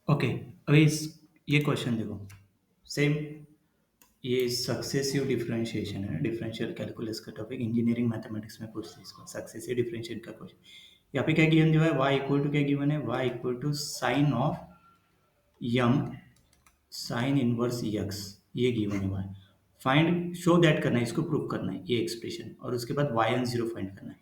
Okay. अभी ये question देखो। सेम। ये सक्सेसिव डिफरेंशिएशन है, डिफरेंशियल कैलकुलस का टॉपिक इंजीनियरिंग मैथमेटिक्स में पूछते हैं इसको। सक्सेसिव डिफरेंशिएशन का क्वेश्चन यहाँ पे क्या गिवन जो है, y इक्वल टू क्या गिवन है, y equal to sine of m sine inverse x, ये गिवन है। y फाइंड शो दैट करना है, इसको प्रूव करना है ये एक्सप्रेशन, और उसके बाद y एन जीरो फाइंड करना है।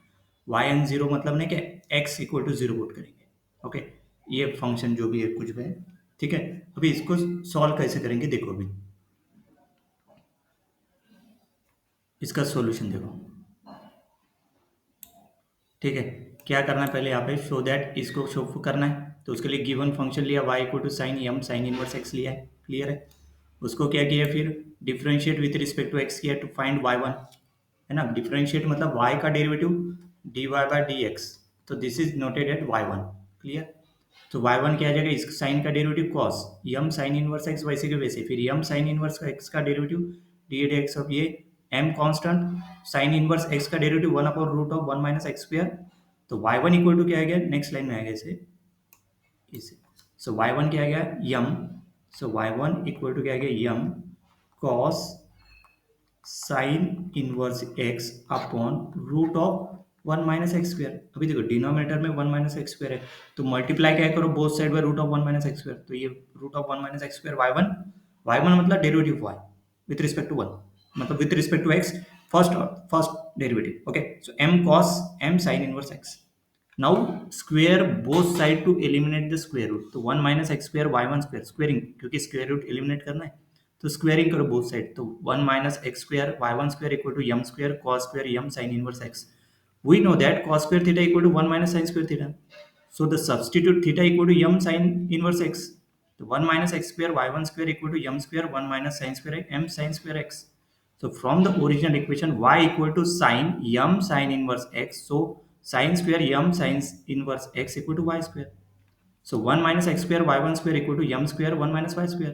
y एन जीरो मतलब नहीं कि x equal to zero put करेंगे। ओके, ये फंक्शन जो भी है कुछ भी है, ठीक है। अभी इसको सॉल्व कैसे करेंगे देखो। अभी इसका सॉल्यूशन देखो, ठीक है। क्या करना है पहले यहाँ पे, शो दैट, इसको शो करना है तो उसके लिए गिवन फंक्शन लिया y equal to sine m sine inverse x लिया है, क्लियर है। उसको क्या किया, फिर differentiate with respect to x किया टू फाइंड y1, है ना। डिफरेंशिएट मतलब y का डेरिवेटिव dy बाय dx, तो this is noted at y1, clear. तो y1 क्या आ जाएगा, इस साइन का derivative cos m sine inverse x, वैसे के वैसे फिर m साइन इनवर्स x का डेरिवेटिव डी एक्स ऑफ ये m constant sine inverse x का derivative 1 upon root of 1 minus x square. तो y1 इक्वल टू क्या आ गया, नेक्स्ट लाइन में आ गया इसे। सो y1 क्या आ गया, m। So y1 equal to क्या आ गया, m cos sine inverse x upon root of 1 minus x square. अभी देखो डिनोमिनेटर में 1 माइनस एक्स स्क्वायर है, तो मल्टीप्लाई क्या करो both side by root of 1 minus x square. तो ये root of 1 minus x square y1 मतलब derivative y with respect to 1, मतलब with respect to x, first first derivative. Okay, so m cos m sin inverse x। Now square both side to eliminate the square root, तो 1 minus x square y1 square, squaring क्योंकि square root eliminate करना है, तो squaring करो both side. तो 1 minus x square y1 square equal to m square cos square m sin inverse x। We know that cos square theta equal to 1 minus sin square theta. So the substitute theta equal to m sin inverse x. So 1 minus x square y1 square equal to m square 1 minus sin square m sin square x. So from the original equation y equal to sin m sin inverse x. So sin square m sin inverse x equal to y square. So 1 minus x square y1 square equal to m square 1 minus y square.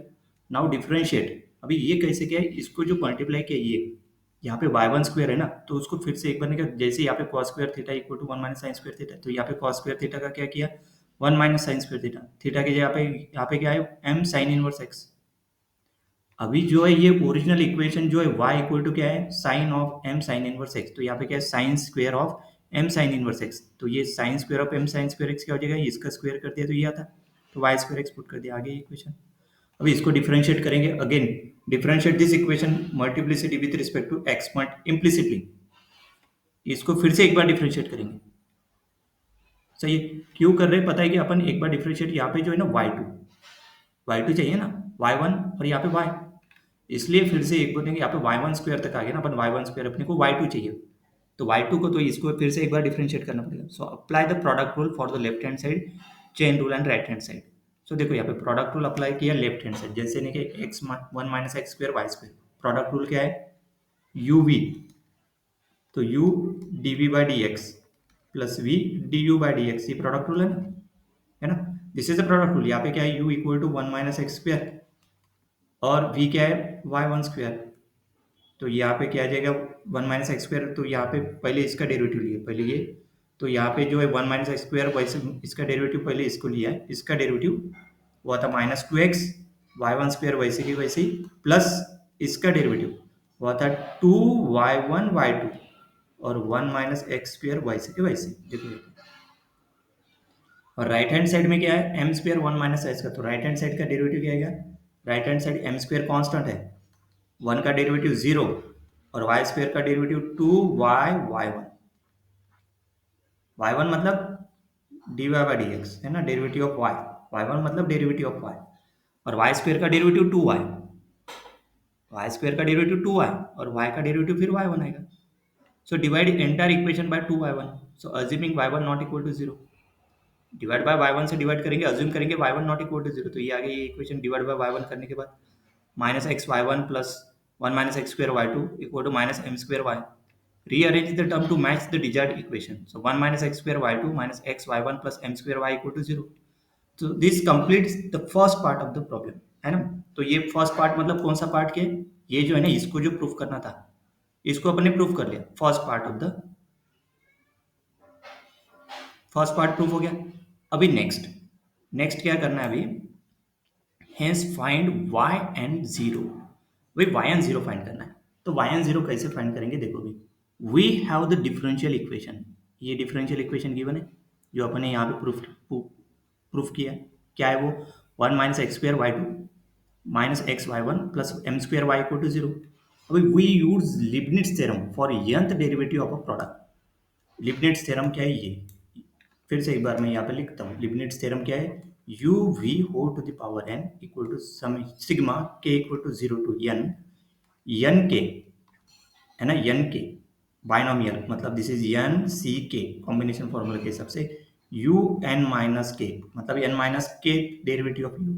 Now differentiate. अभी ये कैसे किया है, इसको जो multiply किया ये यहाँ पे y1 स्क्वायर है ना, तो उसको फिर से एक बार निकाल, जैसे यहाँ पे cos square theta equal to 1 minus sin square theta, तो यहाँ पे cos स्क्वायर थीटा का क्या किया, 1 minus sin square theta, theta के यहाँ पे क्या है, m sin इनवर्स x। अभी जो है ये ओरिजिनल इक्वेशन जो है y इक्वल टू क्या है, sine of m sine inverse x, तो यहाँ पे क्या है sine square of m sine inverse x, तो ये sine square of m sine square x क्या हो जाएगा, इसका स्क्वायर कर दिया तो ये आता, तो y स्क्वायर x पुट कर दिया, आगे इक्वेशन। अभी इसको डिफरेंशिएट करेंगे, again differentiate this equation multiplicity with respect to x implicitly, इसको फिर से एक बार डिफरेंशिएट करेंगे। सही है, क्यों कर रहे हैं पता है कि अपन एक बार डिफरेंशिएट यहाँ पे जो है ना y2 चाहिए ना, y1 और यहाँ पे y, इसलिए फिर से एक बोलेंगे यहाँ पे y1 स्क्वायर तक आ गया ना, अपन y1 स्क्वायर अपने को y2 चाहिए, तो y2 को तो इसको फिर से एक बार डिफरेंशिएट करना पड़ेगा। So apply the product rule for the left hand side, chain rule and right hand side. So देखो यहाँ पे प्रोडक्ट रूल अप्लाई किया लेफ्ट हैंड साइड, जैसे नहीं कि x 1 minus x square y square, product rule क्या है uv, तो u dv by d x plus v du by d x, ये प्रोडक्ट रूल है ना, this is the product rule. यहाँ पे क्या है, u equal to 1 minus x square और v क्या है y1 स्क्वायर, तो यहाँ पे क्या आ जाएगा 1 माइनस एक्स स्क्वायर, तो यहाँ पे पहले इसका डेरिवेटिव लिया पहले ये, तो यहाँ पे जो है 1 माइनस एक्स स्क्वायर, वैसे इसका डेरिवेटिव पहले इसको लिया है, इसका डेरिवेटिव हुआ था माइनस 2x y1 स्क्वायर वैसे की वैसे ही, प्लस इसका डेरिवेटिव हुआ था 2y1 y2 और 1 माइनस एक्स स्क्वायर वैसे के वैसे, देखो ये। और राइट हैंड साइड में क्या है, एम स्क्वायर 1 माइनस एच का, तो राइट हैंड साइड का डेरिवेटिव क्या आएगा, right hand side m square constant है, 1 का डेरिवेटिव 0 और वाई स्क्वायर का डेरिवेटिव 2y y1 मतलब dy बाई डी एक्स है ना, डेरिवेटिव ऑफ y1 मतलब डेरिवेटिव ऑफ y, और वाई स्क्वायर का डेरिवेटिव 2y, वाई स्क्वायर का डेरिवेटिव 2y और y का डेरिवेटिव फिर y1 आएगा। So divide entire equation by 2y1, so assuming y1 not equal to 0, divide by y1 से divide करेंगे, अज्यूम करेंगे y1 नॉट इक्वल टू 0, तो ये आगे ये इक्वेशन डिवाइड बाय y1 करने के बाद minus x y1 plus 1 minus x square y2 equal to minus m square y, rearrange the term to match the desired equation, so 1 minus x square y2 minus x y1 plus m square y equal to 0। so this completes the first part of the problem, है ना। तो ये first part मतलब कौन सा part के, ये जो है ना इसको जो प्रूफ करना था, इसको अपन ने प्रूफ कर लिया, फर्स्ट पार्ट प्रूफ हो गया। अभी नेक्स्ट क्या करना है, अभी hence find y n zero. भाई वाई एंड जीरो फाइंड करना है, तो वाई एंड जीरो कैसे फाइंड करेंगे देखो भी। We have the differential equation, ये डिफरेंशियल इक्वेशन गिवन है जो अपने यहाँ पे प्रूफ किया है। क्या है वो, one minus x square y two minus x y one plus m square y equal to zero. अभी we use Leibniz theorem for nth derivative of a product. Leibniz theorem क्या है ये, फिर से एक बार मैं यहाँ पे लिखता हूँ। लिबनिट्स थ्योरम क्या है, u v whole to the power n equal to sum sigma k equal to zero to n k, है ना, एन के बाइनोमियल, मतलब दिस इज एन सी के कॉम्बिनेशन फॉर्मूला के हिसाब से यू एन माइनस के, मतलब n minus k derivative of u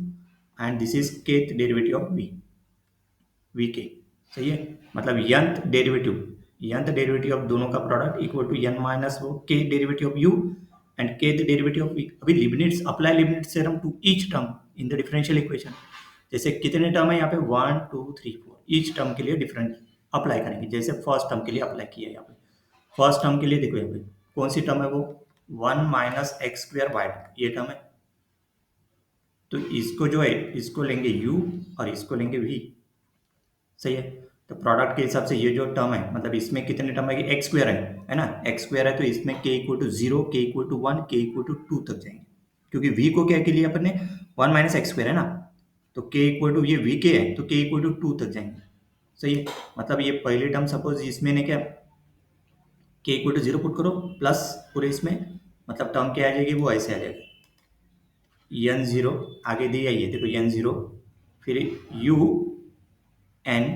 and this is k derivative of v k. सही है, मतलब यंथ डेरिवेटिव ऑफ दोनों का product equal to n minus वो k derivative of u and k derivative of v. अभी Leibniz apply Leibniz theorem to each term in the differential equation. जैसे कितने term है यहाँ पे, 1 2 3 4, ईच टर्म के लिए डिफरेंट अप्लाई करेंगे। जैसे फर्स्ट टर्म के लिए अप्लाई किया है यहाँ पे, फर्स्ट टर्म के लिए देखो यहाँ पे कौन सी टर्म है वो, 1 माइनस एक्स स्क्र वाई, ये टर्म है। तो इसको जो है इसको लेंगे u और इसको लेंगे v। सही है, तो प्रोडक्ट के हिसाब से ये जो टर्म है, मतलब इसमें कितने टर्म है, एक्स स्क्वायर है ना, एक्स स्क्वायर है, तो इसमें के इक्वल टू जीरो, के इक्वल टू वन, के इक्वल टू टू तक जाएंगे। क्योंकि v को क्या के लिए अपन ने वन माइनस एक्स स्क्वायर है ना, तो के इक्वल टू ये v के है तो के इक्वल टू टू तक जाएंगे। सही है, मतलब ये पहली टर्म सपोज इसमें ने क्या, के इक्वल टू जीरो पुट करो प्लस पूरे इसमें, मतलब टर्म क्या आ जाएगी वो ऐसे आ जाएगा, एन जीरो आगे दिया ये देखो एन जीरो, फिर u n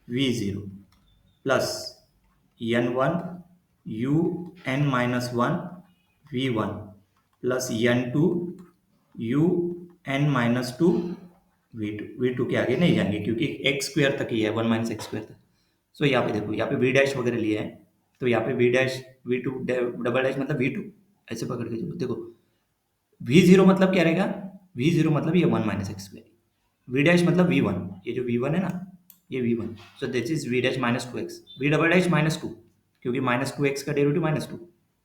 v zero plus n one u n minus one v one plus n two u n minus two v two के आगे नहीं जाएंगे क्योंकि एक्स स्क्वायर तक ही है, वन माइनस एक्स स्क्वायर तक। सो यहाँ पे देखो, यहाँ पे वी डैश वगैरह लिया है, तो यहाँ पे v dash v two double dash मतलब वी टू, ऐसे पकड़ के चलो। देखो वी जीरो मतलब क्या रहेगा, वी जीरो मतलब ये one minus x square, v dash मतलब वी वन, ये जो वी वन है ना ये v one, so this is v dash minus two x, v double dash minus two, क्योंकि माइनस टू एक्स का डेरिवेटिव माइनस टू,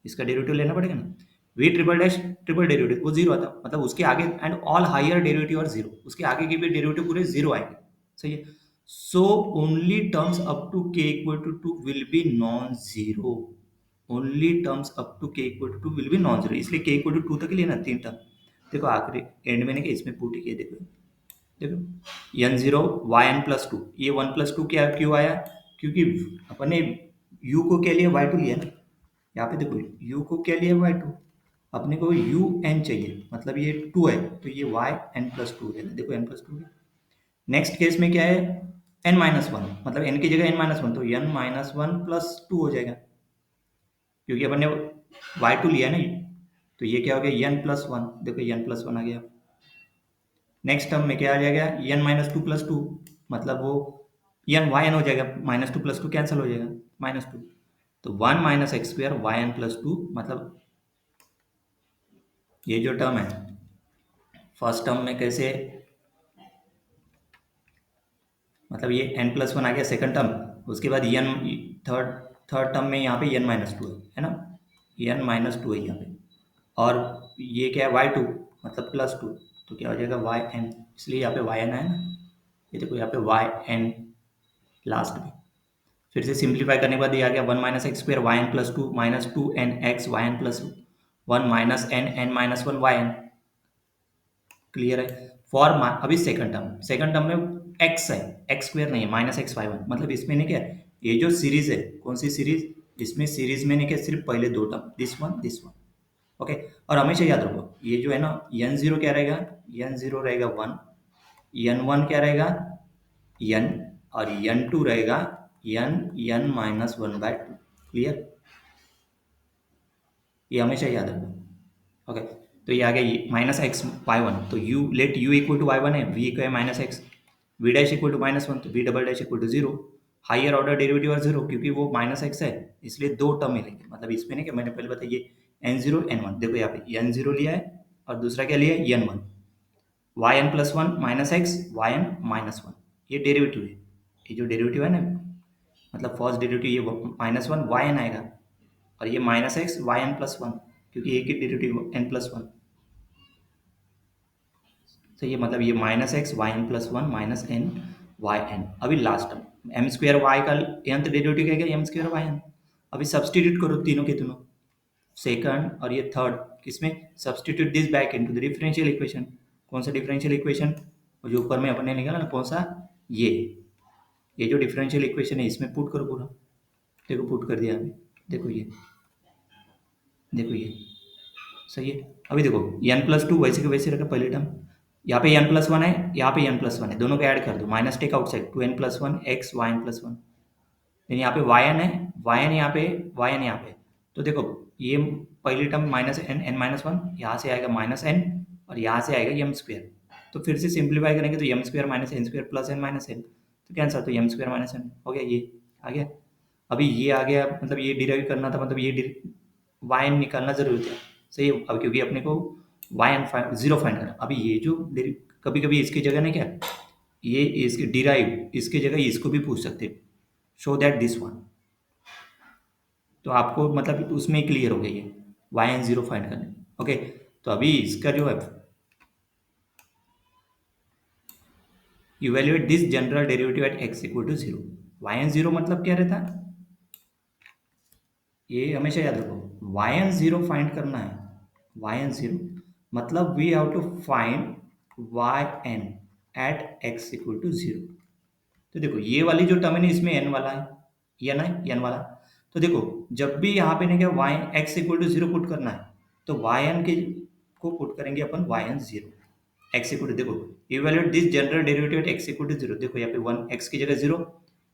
इसका derivative लेना पड़ेगा ना। V triple dash triple derivative वो जीरो आता, मतलब उसके आगे एंड ऑल हायर डेरिवेटिव और जीरो, उसके आगे के भी डेरिवेटिव पूरे जीरो आएंगे। सही है, so only terms up to के equal to two will be non zero, only terms up to के equal to two will be non zero, इसलिए के इक्वल टू टू तक ही लेना तीन टर्म। देखो आखिरी एंड में कि इसमें पुट किया, देखो देखो n zero y n plus two, ये वन प्लस टू क्या क्यों आया, क्योंकि अपने यू को क्या लिया, वाई टू लिया ना। यहाँ पे देखो यू को क्या लिया, वाई टू, अपने को यू एन चाहिए, मतलब ये टू है तो ये वाई एन प्लस टू है, देखो n plus two. Next case में क्या है, एन माइनस वन, मतलब एन की जगह एन माइनस वन, तो n minus one plus two हो जाएगा, क्योंकि अपन ने वाई टू लिया ना, तो ये क्या हो गया एन प्लस वन, देखो एन प्लस वन आ गया। नेक्स्ट टर्म में क्या आ जाएगा, n minus two plus two, मतलब वो एन वाई एन हो जाएगा, minus two plus two cancel हो जाएगा, माइनस टू, तो one minus x square y n plus two, मतलब ये जो टर्म है फर्स्ट टर्म में कैसे, मतलब ये एन प्लस वन आ गया सेकंड टर्म, उसके बाद एन थर्ड थर्ड टर्म में यहाँ पे एन माइनस टू है ना, एन माइनस टू है यहाँ पे, और ये क्या है वाई टू मतलब प्लस टू, तो क्या हो जाएगा वाई एन, इसलिए यहाँ पे वाई एन है ना, ये देखो यहाँ पे वाई एन लास्ट में। फिर से सिंप्लीफाई करने के बाद ये आ गया one minus x square y n plus two minus two n x y n plus one minus n n minus one y n. Clear है, फॉर अभी सेकंड टर्म में एक्स है, एक्स स्क्वायर नहीं है, माइनस एक्स वाई वन, मतलब इसमें नहीं क्या ये जो सीरीज है, कौन सी सीरीज, इसमें सीरीज में नहीं क्या सिर्फ पहले दो टर्म दिस वन। ओके, और हमेशा याद रखो ये जो है ना एन जीरो क्या रहेगा, एन जीरो रहेगा वन, एन वन क्या रहेगा एन, और एन टू रहेगा n n minus one by two. Clear, ये हमेशा याद रखो। ओके, तो ये आ गया माइनस एक्स वाई वन, तो u let u equal to y one है, वी का है minus x, v dash equal to minus one, तो v double dash equal to zero, higher order derivative और जीरो, क्योंकि वो माइनस एक्स है इसलिए दो टर्म मिलेंगे, मतलब इसमें नहीं कि मैंने पहले बताया ये एन जीरो एन वन, देखो यहाँ पे एन जीरो लिया है और दूसरा क्या लिया है n one, y n plus one minus x y n minus one, ये डेरिवेटिव है, ये जो डेरिवेटिव है ना, मतलब फर्स्ट डेरिवेटिव ये माइनस वन वाई एन आएगा, और ये minus x y n plus one, क्योंकि एक ही डेरिवेटिव एन प्लस वन। तो ये मतलब ये minus x y n plus one minus n y n. अभी last term m square y का nth डेरिवेटिव क्या है, एम स्क्वायर वाई एन। अभी सब्सटीट्यूट करो तीनों के तीनों, सेकंड और ये थर्ड, किसमें substitute this back into the differential equation. कौन सा डिफरेंशियल इक्वेशन, जो ऊपर में अपने निकाला ना, कौन सा, ये जो डिफरेंशियल इक्वेशन है इसमें पुट करो पूरा। देखो पुट कर दिया अभी, देखो ये, देखो ये सही है। अभी देखो एन प्लस टू वैसे के वैसे रखा पहले टर्म, यहाँ पे एन प्लस वन है, यहाँ पे एन प्लस वन है, दोनों को ऐड कर दो, minus take outside, two n plus one x y n plus one. लेकिन यहाँ पे वाई एन है, वाई एन यहाँ पे, वाई एन यहाँ पे। तो देखो ये पहली term minus n, n minus one, यहाँ से आएगा माइनस एन और यहाँ से आएगा एम स्क्वायर। तो फिर से सिंप्लीफाई करेंगे तो m square minus n square plus n minus n, तो कैंसिल, तो एम स्क्वायर माइनस एन हो गया, ये आ गया। अभी ये आ गया, मतलब ये डिराइव करना था, मतलब ये वाई एन निकालना जरूरी था, सही है। अब क्योंकि अपने को वाई एन जीरो फाइंड करना, अभी ये जो कभी कभी इसकी जगह नहीं क्या, ये इसके डिराइव इसकी जगह इसको भी पूछ सकते, शो दैट दिस वन। तो आपको मतलब उसमें क्लियर हो गया ये वाई एन जीरो फाइंड करने। ओके, तो अभी इसका जो है evaluate this general derivative at x equal to zero. Y n zero मतलब क्या रहता है, ये हमेशा याद रखो, वाई एन जीरो फाइंड करना है। वाई एन जीरो मतलब we have to find y n at x equal to zero. तो देखो ये वाली जो टर्म है ना, इसमें एन वाला है, एन है, एन वाला। तो देखो जब भी यहाँ पे ना क्या y x equal to zero put करना है, तो वाई एन के को पुट करेंगे अपन y n zero, x equal to, देखो evaluate this general derivative at x equal to zero. देखो यहाँ पे वन एक्स की जगह zero,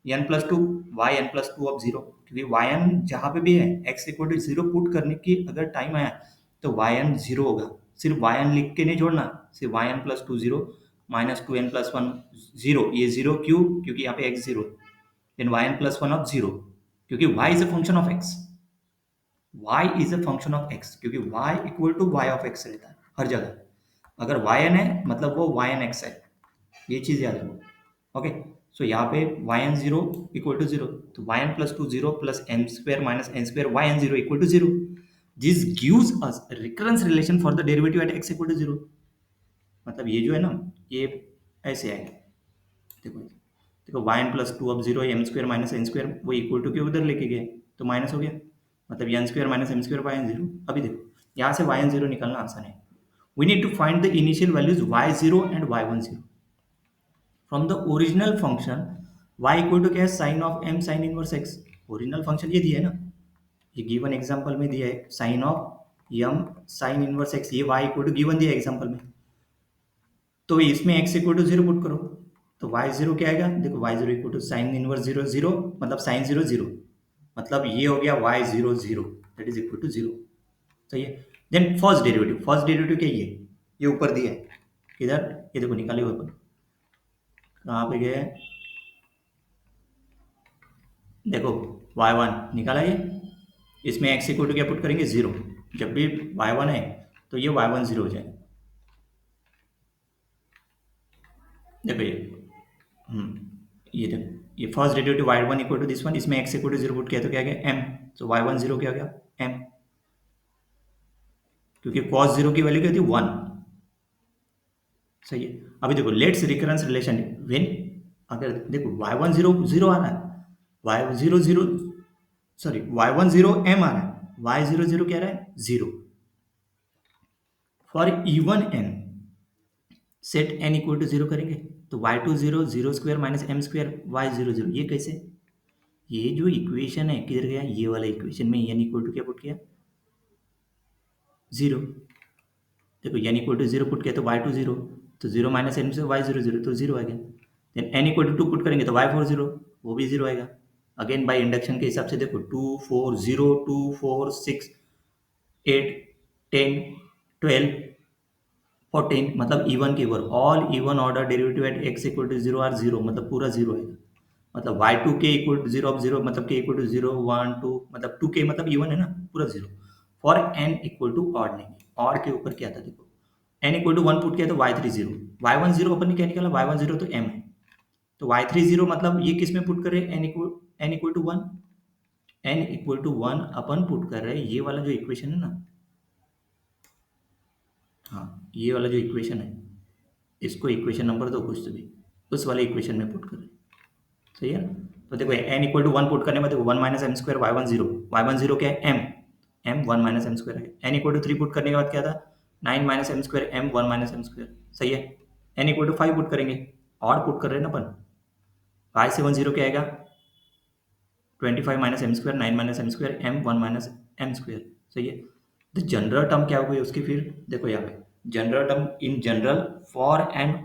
n plus two y n plus two of zero, क्योंकि वाई एन जहाँ पे भी है x equal to zero put करने की अगर टाइम आया तो वाई एन जीरो होगा। सिर्फ वाई एन लिख के नहीं जोड़ना, सिर्फ y n plus two zero minus two n plus one zero, ये जीरो क्यों, क्योंकि यहाँ पे x zero, then y n plus one of zero, क्योंकि y is a function of x, y is a function of x, क्योंकि y equal to y of x रहता है हर जगह। अगर y n है मतलब वो y n x है, ये चीज याद रखो। ओके, सो यहाँ पे y n zero equal to zero, तो y n plus two zero plus m square minus n square y n zero equal to zero. This gives us recurrence relation for the derivative at x equal to zero. मतलब ये जो है ना, ये ऐसे आएगा, देखो देखो वाई एन प्लस टू अब zero, m square minus n square वो इक्वल टू के उधर लेके गए तो माइनस हो गया, मतलब n square minus m square y n zero. अभी देखो यहाँ से वाई एन जीरो निकालना आसान है। We need to find the initial values y zero and y one zero from the original function y equal to क्या है, sine of m sine inverse x. Original function ये दिया है ना, ये गिवन एग्जाम्पल में दिया है, sine of m sine inverse x, ये वाई इक्वल टू गिवन दिया है एग्जाम्पल में। तो इसमें x equal to zero put करो, तो y जीरो क्या आएगा, देखो y zero equal to sine inverse zero zero, मतलब साइन जीरो जीरो, मतलब ये हो गया y zero zero that is equal to zero. सही है। देन फर्स्ट डेरिवेटिव क्या, ये ऊपर दिया है, किधर, ये देखो निकाले हुए ऊपर, कहाँ पे गए, देखो y1 निकाला ये, इसमें x इक्वल टू क्या पुट करेंगे, जीरो। जब भी y1 है तो ये y1 जीरो हो जाएगा। देखो ये देखो, ये first derivative y one equal to this one, इसमें x equal to zero put किया तो क्या गया एम, तो वाई वन जीरो क्या गया एम, क्योंकि कॉस जीरो की वैल्यू क्या थी वन। सही है। अभी देखो लेट्स रिकरेंस रिलेशन व्हेन, अगर देखो वाई वन जीरो जीरो आ रहा है, y zero zero, sorry y one zero m आ रहा है, वाई जीरो जीरो क्या आ रहा है zero. For even n set n equal to zero करेंगे तो y two zero zero square minus m square y zero zero, ये कैसे, ये जो इक्वेशन है किधर गया, ये वाला इक्वेशन में एन इक्वल टू क्या पुट किया जीरो। देखो n equal to zero put किया तो वाई टू जीरो, तो जीरो माइनस एन से वाई जीरो जीरो, तो जीरो आ गया। Then n equal to two put करेंगे तो वाई फोर जीरो, वो भी जीरो आएगा। अगेन बाय इंडक्शन के हिसाब से देखो two four zero, two four six, eight, ten, twelve, 14, मतलब इवन के ऊपर all even order derivative at x equal to zero are zero, मतलब पूरा जीरो आएगा। मतलब वाई टू के equal to zero of zero, मतलब के equal to zero one two, मतलब टू के मतलब इवन है ना, पूरा zero. For n equal to odd लेंगे, ऑड के ऊपर क्या था देखो, n equal to one put किया तो y three zero, y one zero अपन ने क्या निकाला, वाई वन जीरो तो एम है, तो वाई थ्री जीरो मतलब ये किस में पुट कर रहे हैं, n equal to one, n equal to one अपन पुट कर रहे हैं ये वाला जो इक्वेशन है ना, हाँ ये वाला जो इक्वेशन है इसको इक्वेशन नंबर दो कुछ तो भी, उस वाले इक्वेशन में पुट करें, सही है ना। तो देखो n इक्वल टू 1 पुट करने में देखो 1 माइनस एम स्क्वायर y10 क्या है m 1 माइनस एम स्क्वायर है। n इक्वल टू 3 पुट करने के बाद क्या था 9 minus m square m 1 minus m square, सही है। n इक्वल टू 5 पुट करेंगे, और पुट कर रहे हैं ना अपन, y70 क्या आएगा 25 minus m square 9 minus m square m 1 minus m square, सही है। तो जनरल टर्म क्या होगी उसकी, फिर देखो यहाँ पे general term in general for n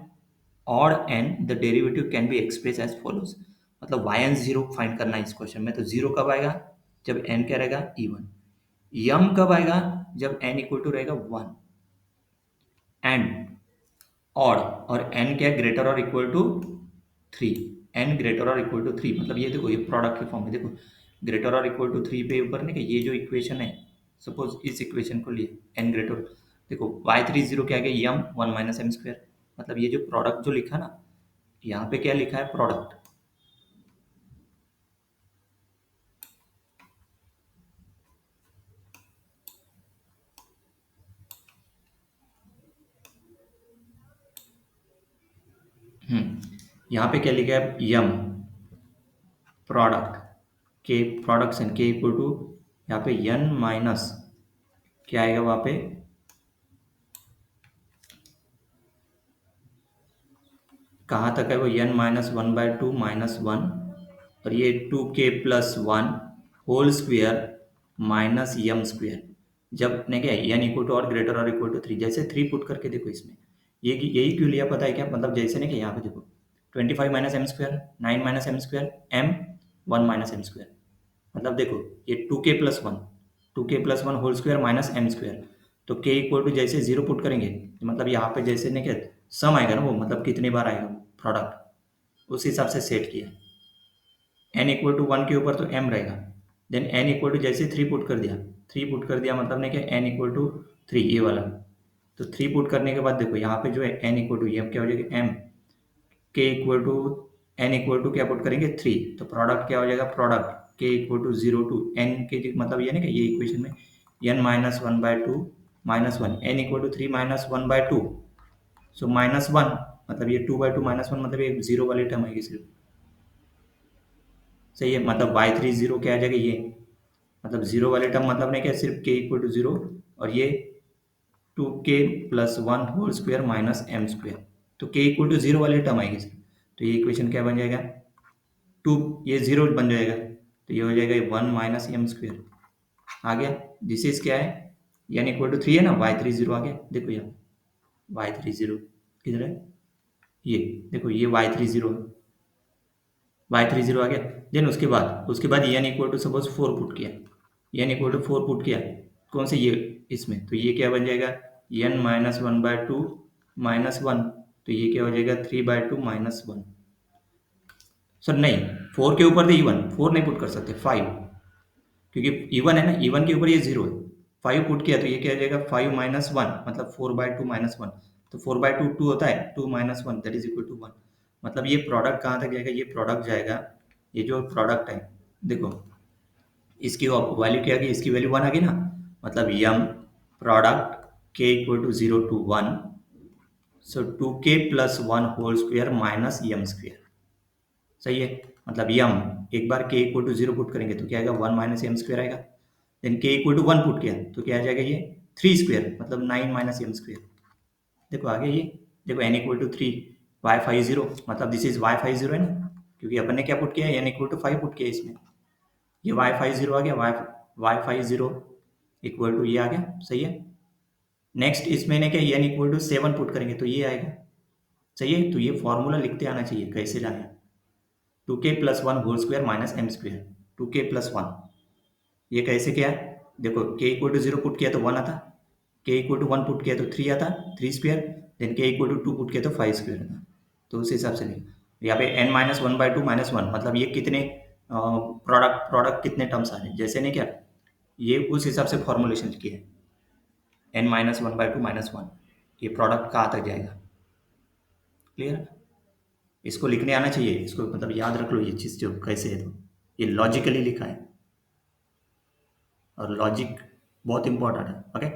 odd n the derivative can be expressed as follows. मतलब y0 फाइंड करना है इस क्वेश्चन में, तो जीरो कब आएगा जब n क्या रहेगा इवन, यम कब आएगा जब n इक्वल टू रहेगा 1 एंड ऑड, और n क्या ग्रेटर और इक्वल टू 3, n ग्रेटर और इक्वल टू 3, मतलब ये देखो ये प्रोडक्ट के फॉर्म में देखो ग्रेटर और इक्वल टू 3 पे ऊपर नहीं कि ये जो इक्वेशन है, सपोज इस इक्वेशन को लिए n ग्रेटर, देखो y30 क्या है यम 1 माइनस एम स्क्वायर, मतलब ये जो प्रोडक्ट जो लिखा ना यहाँ पे क्या लिखा है प्रोडक्ट, यहाँ पे क्या लिखा है यम प्रोडक्ट के प्रोडक्शन के इक्वल टू यहाँ पे n माइनस क्या आएगा वहाँ पे कहाँ तक है वो n माइनस 1/2 माइनस 1, और ये 2k plus 1 whole square minus m square, जब ने क्या n इक्वल टू और ग्रेटर और इक्वल टू 3, जैसे 3 पुट करके देखो इसमें ये यही क्यों लिया पता है क्या, मतलब जैसे ना कि यहाँ पे देखो 25 minus m square 9 minus m square m 1 minus m square, मतलब देखो ये 2k plus 1 whole square minus m square, तो k इक्वल टू जैसे जीरो पुट करेंगे तो मतलब यहाँ पे जैसे नहीं क्या सम आएगा ना वो, मतलब कितने बार आएगा प्रोडक्ट, उस हिसाब से सेट किया। n इक्वल टू 1 के ऊपर तो m रहेगा, देन n इक्वल टू जैसे 3 पुट कर दिया, 3 पुट कर दिया मतलब नहीं क्या n इक्वल टू 3 ये वाला, तो 3 पुट करने के बाद देखो यहाँ पे जो है n इक्वल टू ये क्या हो जाएगा m, k equal to n equal to क्या पुट करेंगे 3, तो प्रोडक्ट क्या हो जाएगा product k equal to 0 to n के, मतलब ये ना कि ये इक्वेशन में n minus 1/2 minus 1 n equal to 3 minus 1/2, so minus 1, मतलब ये 2/2 माइनस 1, मतलब ये जीरो वाली टर्म आएगी सिर्फ, सही है। मतलब y30 क्या आ जाएगा ये, मतलब जीरो वाले टर्म मतलब नहीं क्या सिर्फ k इक्वल टू 0 और ये 2k plus 1 whole square minus m square, तो k इक्वल टू 0 वाले टर्म आएगी सिर्फ, तो ये इक्वेशन क्या बन जाएगा 2, ये 0 बन जाएगा, तो ये हो जाएगा 1 माइनस एम स्क्वायर आ गया। दिस इज क्या है n इक्वल टू 3 है ना, y30 आ गया, देखो यहाँ y30 किधर है, ये देखो ये y30 y30 आ गया। देन उसके बाद n equal to suppose 4 put किया, n इक्वल टू 4 पुट किया कौन से ये इसमें, तो ये क्या बन जाएगा n माइनस 1/2 माइनस 1, तो ये क्या हो जाएगा 3/2 माइनस 1, सर नहीं 4 के ऊपर तो इवन 4 नहीं पुट कर सकते 5, क्योंकि इवन है ना, इवन के ऊपर ये 0 है, 5 पुट किया तो ये क्या हो जाएगा 5 माइनस 1, मतलब 4/2 माइनस 1, तो 4/2 2 होता है, 2 minus 1 that is equal to 1, मतलब ये प्रोडक्ट कहाँ तक जाएगा, ये प्रोडक्ट जाएगा, ये जो प्रोडक्ट है देखो इसकी वैल्यू क्या आ गई, इसकी वैल्यू 1 आ गई ना, मतलब यम product k equal to 0 to 1, so 2k plus 1 whole square minus m square, सही है। मतलब यम एक बार k इक्वल टू 0 पुट करेंगे तो क्या आएगा 1 माइनस एम स्क्वायर आएगा, then k equal to 1 put किया तो क्या आ जाएगा ये 3 स्क्वायर, मतलब 9 माइनस एम स्क्वायर, देखो आ गया ये, देखो n इक्वल टू 3 y50, मतलब दिस इज y50 है ना, क्योंकि अपन ने क्या पुट किया है n इक्वल टू 5 पुट किया इसमें, ये y50 आ गया, y50 इक्वल टू ये आ गया, सही है। नेक्स्ट इसमें ने क्या n इक्वल टू 7 पुट करेंगे तो ये आएगा, सही है। तो ये फॉर्मूला लिखते आना चाहिए कैसे लाए, 2k plus 1 whole square minus m square, 2k plus 1, ये कैसे क्या है देखो k इक्वल टू 0 पुट किया तो 1 आता, k इक्वल टू 1 पुट किया तो 3 आता, 3 square, then k equal to 2 put किया तो 5 स्क्वायर आता, तो उस हिसाब से लिखा यहाँ पे n माइनस 1/2 माइनस 1, मतलब ये कितने प्रोडक्ट कितने टर्म्स आ रहे हैं, जैसे नहीं क्या ये उस हिसाब से फॉर्मुलेशन किया है, n माइनस 1/2 माइनस 1, ये प्रोडक्ट कहाँ तक जाएगा, क्लियर, इसको लिखने आना चाहिए, इसको मतलब याद रख लो ये चीज़ जो कैसे है, तो ये लॉजिकली लिखा है और लॉजिक बहुत इंपॉर्टेंट है, ओके।